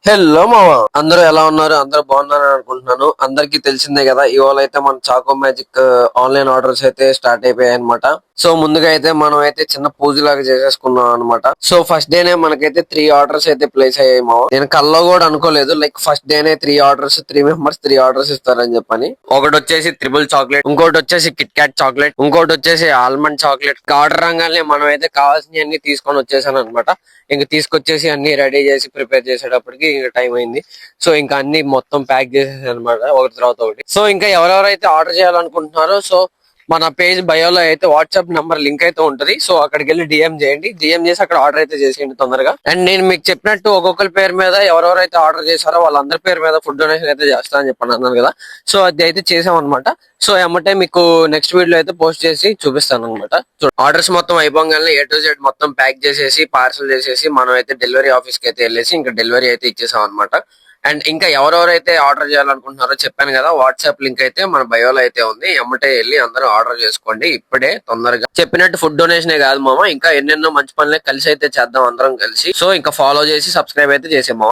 Hello మామ, అందరూ ఎలా ఉన్నారు? అందరూ బాగున్నారని అనుకుంటున్నాను. అందరికీ తెలిసిందే కదా, ఇవాళ అయితే మన చాకో మ్యాజిక్ ఆన్లైన్ ఆర్డర్స్ అయితే స్టార్ట్ అయిపోయాయి అనమాట. సో ముందుగా అయితే మనం అయితే చిన్న పూజ లాగా చేసేసుకున్నాం అనమాట. సో ఫస్ట్ డేనే మనకైతే 3 ఆర్డర్స్ అయితే ప్లేస్ అయ్యాయి మామ. నేను కల్లో కూడా అనుకోలేదు, లైక్ ఫస్ట్ డేనే 3 ఆర్డర్స్, 3 మెంబర్స్ 3 ఆర్డర్స్ ఇస్తారని చెప్పని. ఒకటి వచ్చేసి త్రిబుల్ చాక్లెట్, ఇంకోటి వచ్చేసి కిట్ క్యాట్ చాక్లెట్, ఇంకోటి వచ్చేసి ఆల్మండ్ చాక్లెట్. ఆర్డర్ రంగానే మనం అయితే కావాల్సినవన్నీ తీసుకొని వచ్చేసాను అనమాట. ఇంక తీసుకొచ్చేసి అన్ని రెడీ చేసి ప్రిపేర్ చేసేటప్పటికి ఇంకా టైం అయింది. సో ఇంకా అన్ని మొత్తం ప్యాక్ చేసేసి అనమాట, ఒకటి తర్వాత ఒకటి. సో ఇంకా ఎవరెవరైతే ఆర్డర్ చేయాలనుకుంటున్నారో, సో మన పేజ్ బయోలో అయితే వాట్సాప్ నంబర్ లింక్ అయితే ఉంటది. సో అక్కడికి వెళ్ళి డిఎం చేయండి, డిఎం చేసి అక్కడ ఆర్డర్ అయితే చేసేయండి తొందరగా. అండ్ నేను మీకు చెప్పినట్టు ఒక్కొక్కరి పేరు మీద ఎవరెవరైతే ఆర్డర్ చేశారో వాళ్ళందరి పేరు మీద ఫుడ్ డొనేషన్ అయితే చేస్తా అని చెప్పి అన్నాను కదా. సో అది అయితే చేసాం అనమాట. సో ఏమంటే మీకు నెక్స్ట్ వీడియో అయితే పోస్ట్ చేసి చూపిస్తాను అనమాట. ఆర్డర్స్ మొత్తం అయిపోగానే A to Z మొత్తం ప్యాక్ చేసేసి పార్సల్ చేసేసి మనం అయితే డెలివరీ ఆఫీస్ కి అయితే వెళ్ళేసి ఇంకా డెలివరీ అయితే ఇచ్చేసాం అనమాట. అండ్ ఇంకా ఎవరెవరైతే ఆర్డర్ చేయాలనుకుంటున్నారో చెప్పాను కదా, వాట్సాప్ లింక్ అయితే మన బయోలో అయితే ఉంది. ఎమ్మటే వెళ్ళి అందరూ ఆర్డర్ చేసుకోండి ఇప్పుడే తొందరగా. చెప్పినట్టు ఫుడ్ డొనేషనే కాదు మామ, ఇంకా ఎన్నెన్నో మంచి పనులే కలిసి అయితే చేద్దాం అందరం కలిసి. సో ఇంకా ఫాలో చేసి సబ్స్క్రైబ్ అయితే చేసే మామ.